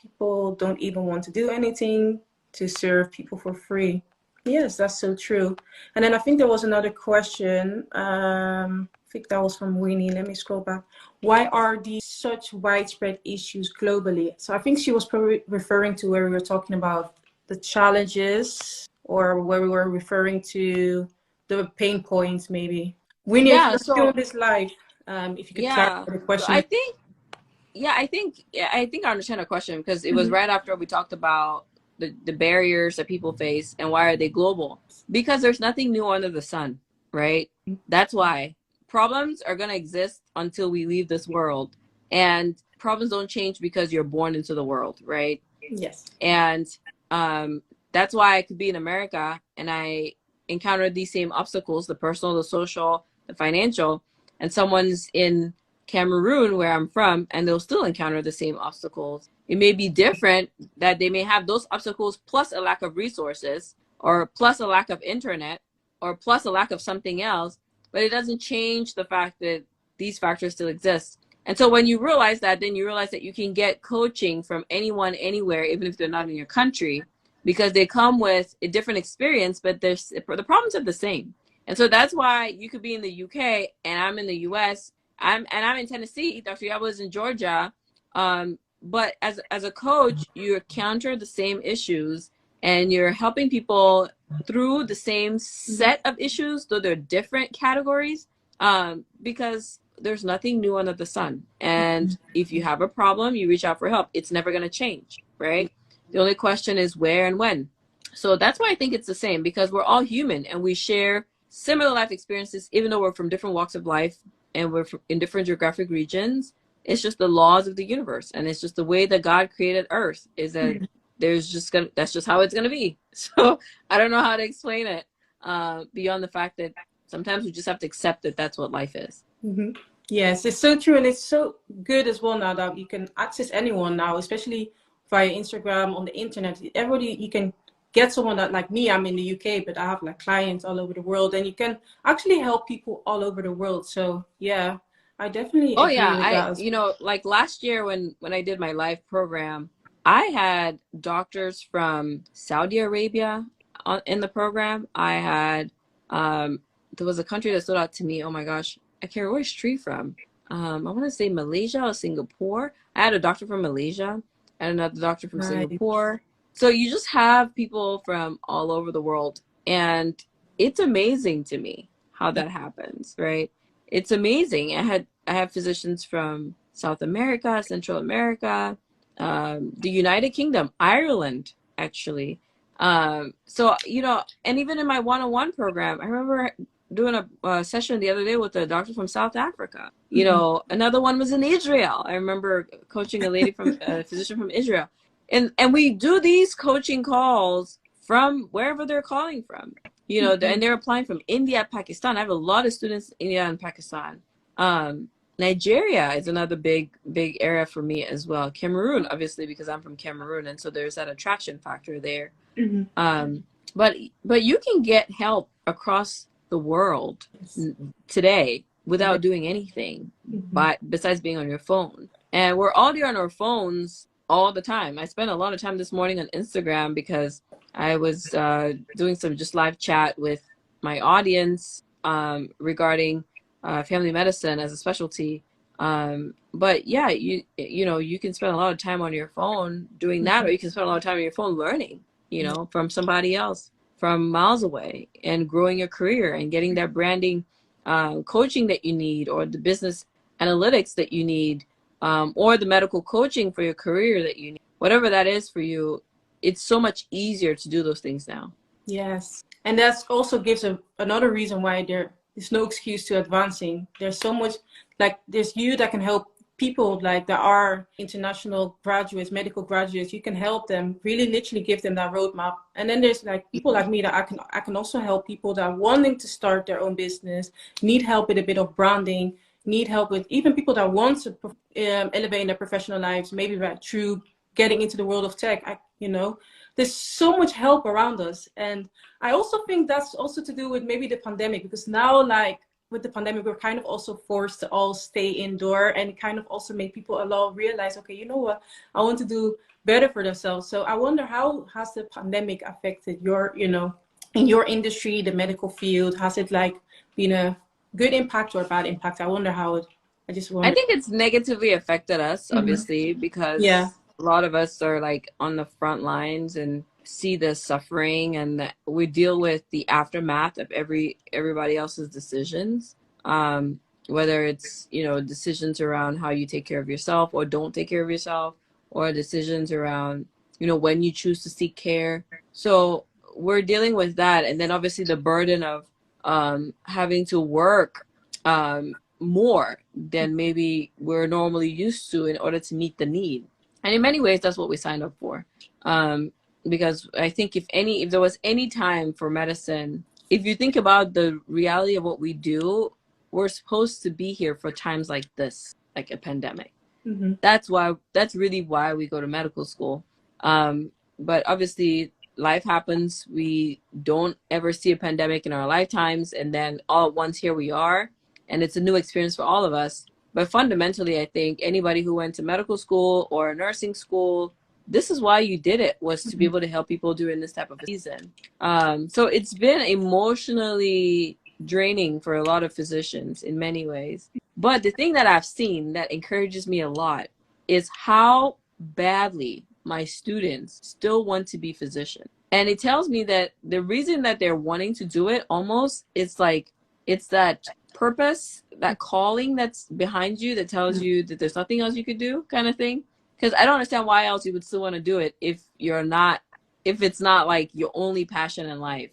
People don't even want to do anything to serve people for free. Yes, that's so true. And then I think there was another question. I think that was from Winnie. Let me scroll back. Why are these such widespread issues globally? So I think she was probably referring to where we were talking about the challenges, or where we were referring to the pain points, maybe. Winnie, if you're still on this live, if you could clarify the question. So I think I understand the question, because it was right after we talked about the barriers that people face and why are they global? Because there's nothing new under the sun, right? That's why problems are going to exist until we leave this world, and problems don't change because you're born into the world, right? Yes. And that's why I could be in America and I encountered these same obstacles, the personal, the social, the financial, and someone's in Cameroon, where I'm from, and they'll still encounter the same obstacles. It may be different, that they may have those obstacles plus a lack of resources, or plus a lack of internet, or plus a lack of something else, but it doesn't change the fact that these factors still exist. And so when you realize that, then you realize that you can get coaching from anyone, anywhere, even if they're not in your country, because they come with a different experience, but the problems are the same. And so that's why you could be in the UK and I'm in the US. I'm in Tennessee. Dr. Yabo is in Georgia. But as a coach, you encounter the same issues and you're helping people through the same set of issues, though they're different categories, because there's nothing new under the sun. And if you have a problem, you reach out for help. It's never going to change, right? The only question is where and when. So that's why I think it's the same, because we're all human and we share similar life experiences, even though we're from different walks of life and we're in different geographic regions. It's just the laws of the universe, and it's just the way that God created Earth, is that that's just how it's gonna be. So I don't know how to explain it beyond the fact that sometimes we just have to accept that that's what life is. Yes, it's so true, and it's so good as well now that you can access anyone now, especially via Instagram, on the internet. Everybody, you can get someone that, like me, I'm in the UK, but I have like clients all over the world, and you can actually help people all over the world. So yeah, I definitely agree with that. You know, like last year when I did my live program, I had doctors from Saudi Arabia in the program. I had there was a country that stood out to me. Oh my gosh, I can't remember where she's from. I want to say Malaysia or Singapore. I had a doctor from Malaysia and another doctor from Singapore. So you just have people from all over the world, and it's amazing to me how that happens, right? It's amazing. I have physicians from South America, Central America, the United Kingdom, Ireland, actually. So, you know, and even in my one-on-one program, I remember doing a session the other day with a doctor from South Africa. You know, another one was in Israel. I remember coaching a lady from a physician from Israel. And we do these coaching calls from wherever they're calling from, you know, and they're applying from India, Pakistan. I have a lot of students in India and Pakistan. Nigeria is another big area for me as well. Cameroon, obviously, because I'm from Cameroon. And so there's that attraction factor there. But you can get help across the world today without doing anything, but besides being on your phone. And we're all there on our phones all the time. I spent a lot of time this morning on Instagram because I was doing some just live chat with my audience regarding family medicine as a specialty. But yeah, you know, you can spend a lot of time on your phone doing that, or you can spend a lot of time on your phone learning, you know, from somebody else from miles away, and growing your career and getting that branding coaching that you need, or the business analytics that you need, or the medical coaching for your career that you need, whatever that is for you. It's so much easier to do those things now. Yes. And that also gives another reason why there is no excuse to advancing. There's so much, like, there's you that can help people, like there are international graduates, medical graduates. You can help them, really literally give them that roadmap. And then there's like people like me that I can also help people that are wanting to start their own business, need help with a bit of branding, need help with even people that want to elevate in their professional lives, maybe right through getting into the world of tech. You know, there's so much help around us. And I also think that's also to do with maybe the pandemic, because now, like, with the pandemic, we're kind of also forced to all stay indoor, and kind of also make people a lot realize, okay, you know what, I want to do better for themselves. So I wonder, how has the pandemic affected your, you know, in your industry, the medical field? Has it like been a good impact or a bad impact? I wonder how it, I just wonder. I think it's negatively affected us, obviously, because a lot of us are like on the front lines and see the suffering, and we deal with the aftermath of everybody else's decisions, whether it's, you know, decisions around how you take care of yourself or don't take care of yourself, or decisions around, you know, when you choose to seek care. So we're dealing with that, and then obviously the burden of having to work more than maybe we're normally used to in order to meet the need. And in many ways, that's what we signed up for. Because I think if there was any time for medicine, if you think about the reality of what we do, we're supposed to be here for times like this, like a pandemic. That's really why we go to medical school. But obviously life happens. We don't ever see a pandemic in our lifetimes. And then all at once, here we are. And it's a new experience for all of us. But fundamentally, I think anybody who went to medical school or nursing school, this is why you did it, was to be able to help people during this type of season. So it's been emotionally draining for a lot of physicians in many ways. But the thing that I've seen that encourages me a lot is how badly my students still want to be physicians. And it tells me that the reason that they're wanting to do it, almost, it's like, it's that purpose, that calling that's behind you that tells you that there's nothing else you could do, kind of thing. Because I don't understand why else you would still want to do it if it's not like your only passion in life.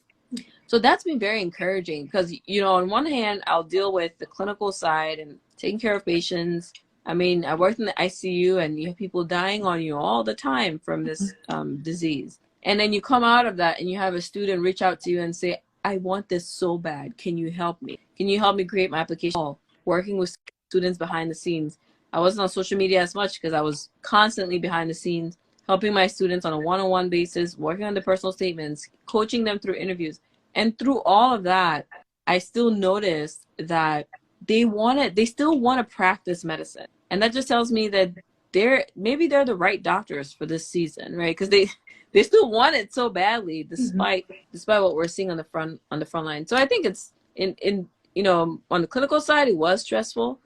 So that's been very encouraging, because, you know, on one hand, I'll deal with the clinical side and taking care of patients. I mean, I worked in the ICU, and you have people dying on you all the time from this disease. And then you come out of that and you have a student reach out to you and say, I want this so bad. Can you help me? Can you help me create my application? Working with students behind the scenes. I wasn't on social media as much because I was constantly behind the scenes, helping my students on a one-on-one basis, working on the personal statements, coaching them through interviews. And through all of that, I still noticed that they still want to practice medicine. And that just tells me that maybe they're the right doctors for this season, right? Because they still want it so badly, despite what we're seeing on the front line. So I think it's in you know, on the clinical side, it was stressful,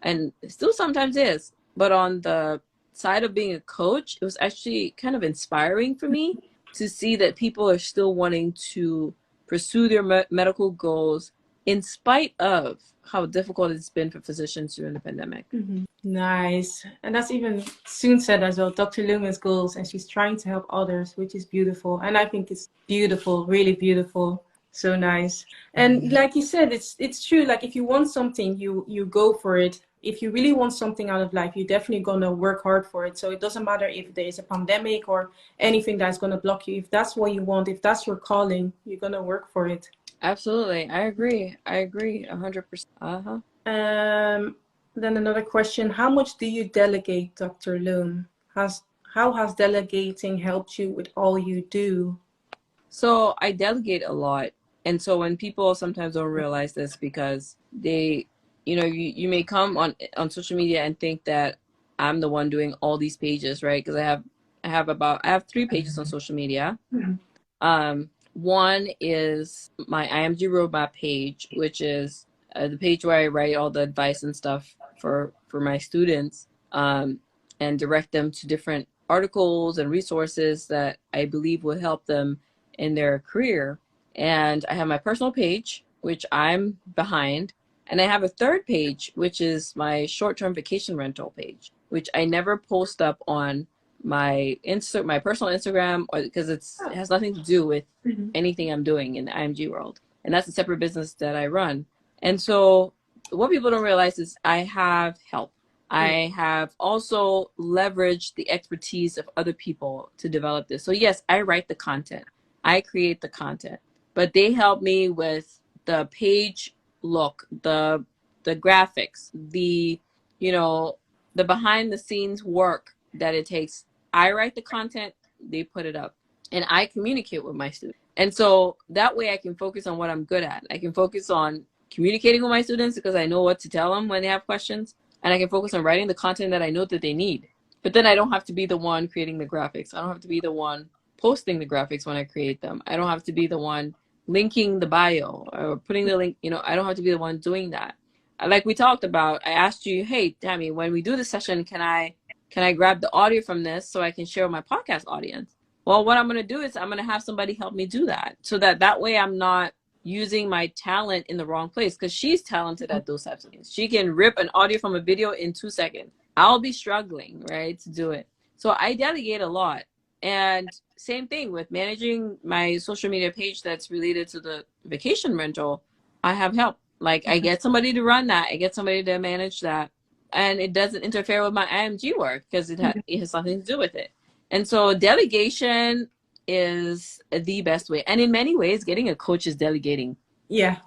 and it still sometimes is. But on the side of being a coach, it was actually kind of inspiring for me to see that people are still wanting to pursue their medical goals in spite of how difficult it's been for physicians during the pandemic. Nice. And that's even soon said as well, Dr. Lumen's goals, and she's trying to help others, which is beautiful. And I think it's beautiful, really beautiful. So nice. And like you said, it's true. Like, if you want something, you go for it. If you really want something out of life, you're definitely going to work hard for it. So it doesn't matter if there is a pandemic or anything that's going to block you. If that's what you want, if that's your calling, you're going to work for it. Absolutely. I agree 100%. Then another question: how much do you delegate, Dr. Loom? How has delegating helped you with all you do? So I delegate a lot. And so when people sometimes don't realize this because they, you may come on social media and think that I'm the one doing all these pages, right? Because I have 3 pages on social media. One is my IMG Roadmap page, which is the page where I write all the advice and stuff for my students, and direct them to different articles and resources that I believe will help them in their career. And I have my personal page, which I'm behind. And I have a third page, which is my short-term vacation rental page, which I never post up on my personal Instagram, or because it has nothing to do with anything I'm doing in the IMG world. And that's a separate business that I run. And so what people don't realize is I have help. I have also leveraged the expertise of other people to develop this. So yes, I write the content. I create the content, but they help me with the page look, the graphics, the behind the scenes work that it takes. I write the content, they put it up, and I communicate with my students. And so that way I can focus on what I'm good at. I can focus on communicating with my students because I know what to tell them when they have questions. And I can focus on writing the content that I know that they need. But then I don't have to be the one creating the graphics. I don't have to be the one posting the graphics when I create them. I don't have to be the one linking the bio or putting the link. I don't have to be the one doing that. Like we talked about, I asked you, hey, Tami, when we do this session, can I grab the audio from this so I can share with my podcast audience? Well, what I'm going to do is I'm going to have somebody help me do that so that way I'm not using my talent in the wrong place, because she's talented at those types of things. She can rip an audio from a video in 2 seconds. I'll be struggling, right, to do it. So I delegate a lot. And same thing with managing my social media page that's related to the vacation rental. I have help. Like I get somebody to run that. I get somebody to manage that. And it doesn't interfere with my IMG work because it has something to do with it. And so delegation is the best way. And in many ways, getting a coach is delegating. Yeah.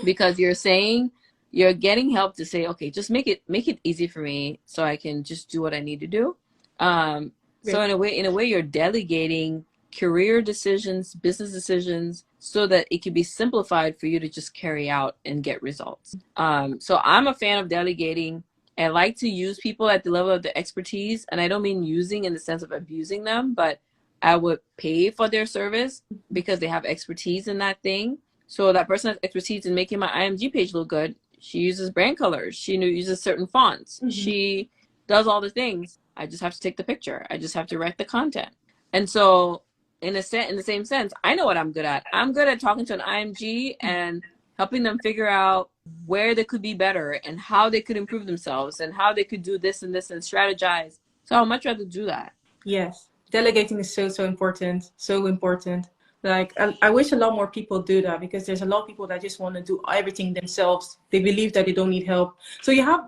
Because you're getting help to say, okay, just make it easy for me so I can just do what I need to do. So in a way, you're delegating career decisions, business decisions, so that it can be simplified for you to just carry out and get results. So I'm a fan of delegating. I like to use people at the level of the expertise, and I don't mean using in the sense of abusing them, but I would pay for their service because they have expertise in that thing. So that person has expertise in making my IMG page look good. She uses brand colors. She uses certain fonts. She does all the things. I just have to take the picture. I just have to write the content. And so in the same sense, I know what I'm good at. I'm good at talking to an IMG and helping them figure out where they could be better and how they could improve themselves and how they could do this and this and strategize. So I'd much rather do that. Yes. Delegating is so important. So important. Like, I wish a lot more people do that, because there's a lot of people that just want to do everything themselves. They believe that they don't need help. So you have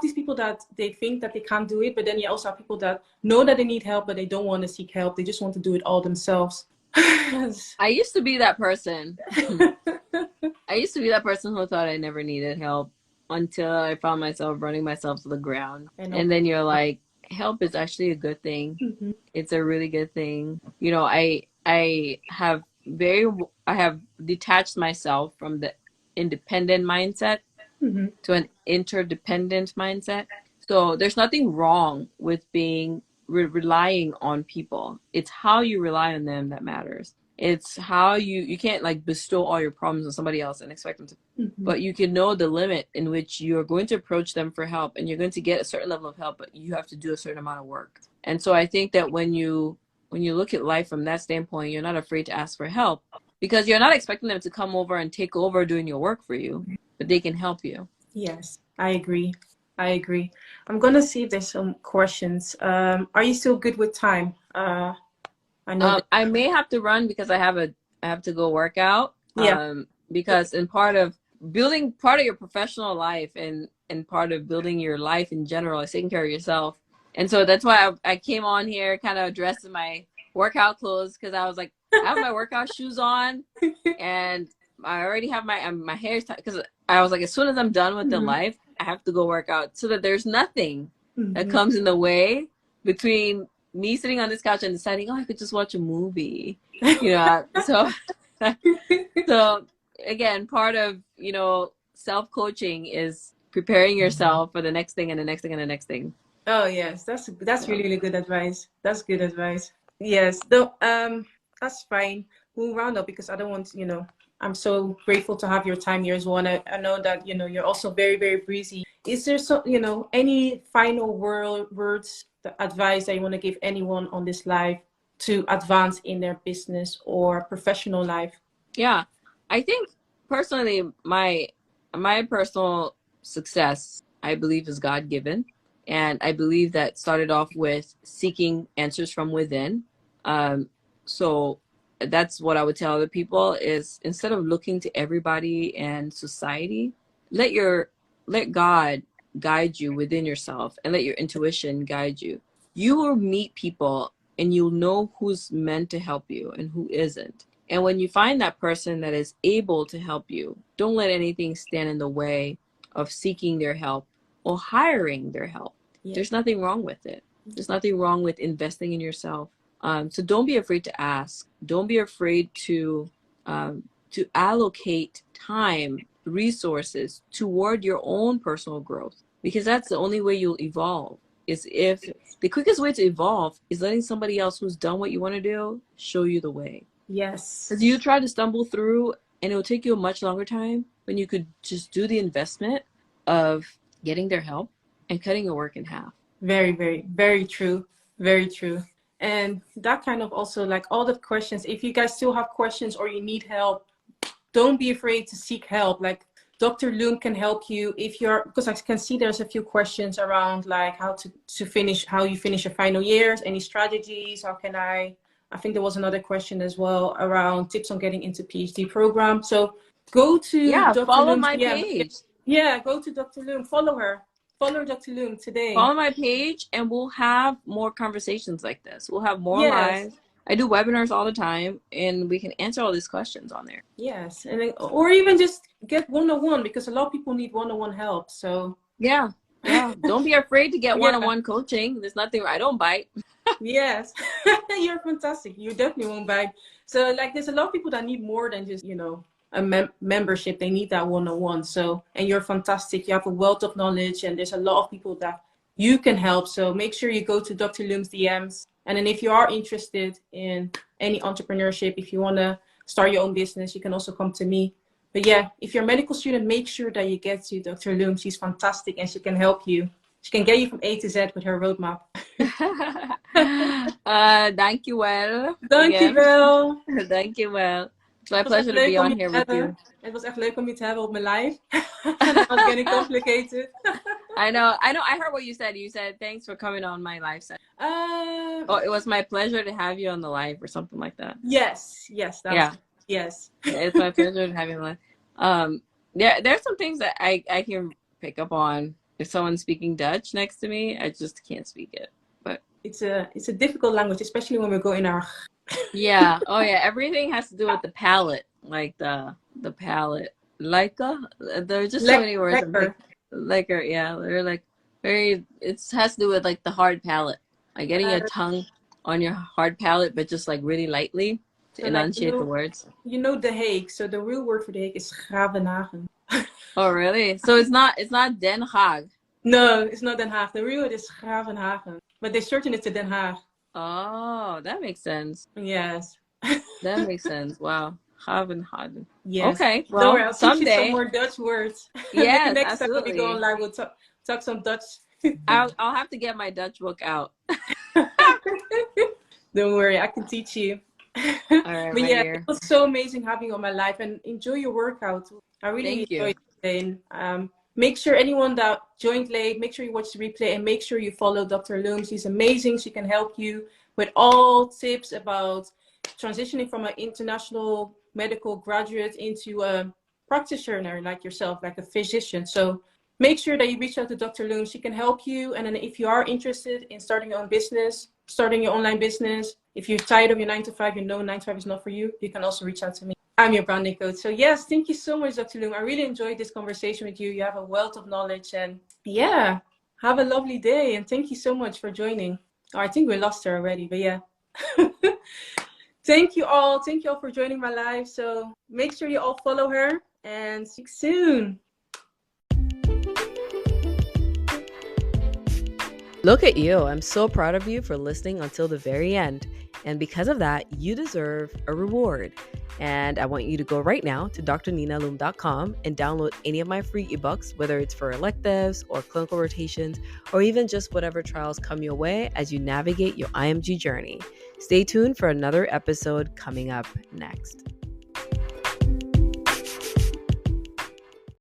these people that they think that they can't do it, but then you also have people that know that they need help, but they don't want to seek help. They just want to do it all themselves. I used to be that person. I used to be that person who thought I never needed help until I found myself running myself to the ground. And then you're like, help is actually a good thing. It's a really good thing. I have detached myself from the independent mindset to an interdependent mindset. So there's nothing wrong with relying on people. It's how you rely on them that matters. It's how you can't like bestow all your problems on somebody else and expect them to, but you can know the limit in which you're going to approach them for help, and you're going to get a certain level of help, but you have to do a certain amount of work. And so I think that when you look at life from that standpoint, you're not afraid to ask for help, because you're not expecting them to come over and take over doing your work for you, but they can help you. Yes, I agree. I'm going to see if there's some questions. Are you still good with time? I know I may have to run because I have to go work out. Because in part of building part of your professional life and part of building your life in general is taking care of yourself. And so that's why I came on here kind of dressed in my workout clothes, because I was like, I have my workout shoes on and I already have my hair tied, because I was like, as soon as I'm done with the life, I have to go work out, so that there's nothing that comes in the way between me sitting on this couch and deciding, oh, I could just watch a movie, you know. So, so again, part of, you know, self-coaching is preparing yourself for the next thing and the next thing and the next thing. Oh yes, that's So, really good advice. That's good advice. Yes, though that's fine. We'll round up because I don't want, you know, I'm so grateful to have your time here as well. And I know that, you know, you're also very, very busy. Is there so, you know, any final words, the advice that you want to give anyone on this live to advance in their business or professional life? yeah, I think personally, my personal success, I believe, is God given, and I believe that started off with seeking answers from within. So that's what I would tell other people is instead of looking to everybody and society, let your let God guide you within yourself and let your intuition guide you. You will meet people and you'll know who's meant to help you and who isn't. And when you find that person that is able to help you, don't let anything stand in the way of seeking their help or hiring their help. Yeah. There's nothing wrong with it. There's nothing wrong with investing in yourself. So don't be afraid to ask. Don't be afraid to allocate time, resources toward your own personal growth, because that's the only way you'll evolve. Is if the quickest way to evolve is letting somebody else who's done what you want to do show you the way. Yes. Because you try to stumble through and it'll take you a much longer time when you could just do the investment of getting their help and cutting your work in half. Very, very, very true. Very true. And that kind of also like all the questions, if you guys still have questions or you need help, don't be afraid to seek help. Like Dr. Loom can help you if you're, because I can see there's a few questions around like how you finish your final years, any strategies, I think there was another question as well around tips on getting into PhD program. So go to Dr. Follow Loom's my DM. page. Yeah, go to Dr. Loom, follow her. Follow Dr. Loom today. Follow my page and we'll have more conversations like this. We'll have more Yes. lives. I do webinars all the time and we can answer all these questions on there. Yes. And then, or even just get one-on-one because a lot of people need one-on-one help. So yeah. Don't be afraid to get one-on-one coaching. There's nothing, I don't bite. Yes. You're fantastic. You definitely won't bite. So like there's a lot of people that need more than just, you know, a membership. They need that one-on-one. So, and you're fantastic. You have a wealth of knowledge and there's a lot of people that you can help. So make sure you go to Dr. Loom's DMs. And then if you are interested in any entrepreneurship, if you want to start your own business, you can also come to me. But yeah, if you're a medical student, make sure that you get to Dr. Loom. She's fantastic and she can help you. She can get you from A to Z with her roadmap. Thank you, well. Dankjewel. Thank you, well. It's my pleasure to be on here with you. Het was echt leuk om je te hebben op mijn live. Not getting complicated. I know. I heard what you said. You said, thanks for coming on my live set. It was my pleasure to have you on the live or something like that. Yes. Yes. It's my pleasure to have you on live. There's some things that I can pick up on. If someone's speaking Dutch next to me, I just can't speak it. But it's a difficult language, especially when we go in our yeah. Oh yeah. Everything has to do with the palate, like the palate. There's just so many words. Liquor, yeah. They're like very. It has to do with like the hard palate, like getting your tongue on your hard palate, but just like really lightly to enunciate the words. You know The Hague, so the real word for The Hague is Gravenhagen. Oh really? So it's not Den Haag. No, it's not Den Haag. The real word is Gravenhagen, but they shorten it to Den Haag. Oh, that makes sense. Yes. That makes sense. Wow. Gravenhagen. Yes. Okay. Well, I'll someday. teach you some more Dutch words. Yes, next absolutely. time we go online, we'll talk some Dutch. I'll have to get my Dutch book out. Don't worry, I can teach you. All right, but yeah, it was so amazing having you on my live and enjoy your workout. I really enjoyed it. And make sure anyone that joined late, make sure you watch the replay and make sure you follow Dr. Loom. She's amazing. She can help you with all tips about transitioning from an international medical graduate into a practitioner like yourself, like a physician. So make sure that you reach out to Dr. Loom. She can help you. And then if you are interested in starting your own business, starting your online business, if you're tired of your 9-to-5, you know 9-to-5 is not for you, you can also reach out to me. I'm your branding coach. So yes, thank you so much, Dr. Loom. I really enjoyed this conversation with you. You have a wealth of knowledge and yeah, have a lovely day. And thank you so much for joining. Oh, I think we lost her already, but yeah. Thank you all. Thank you all for joining my live. So make sure you all follow her and see you soon. Look at you. I'm so proud of you for listening until the very end. And because of that, you deserve a reward. And I want you to go right now to drninaloom.com and download any of my free ebooks, whether it's for electives or clinical rotations, or even just whatever trials come your way as you navigate your IMG journey. Stay tuned for another episode coming up next.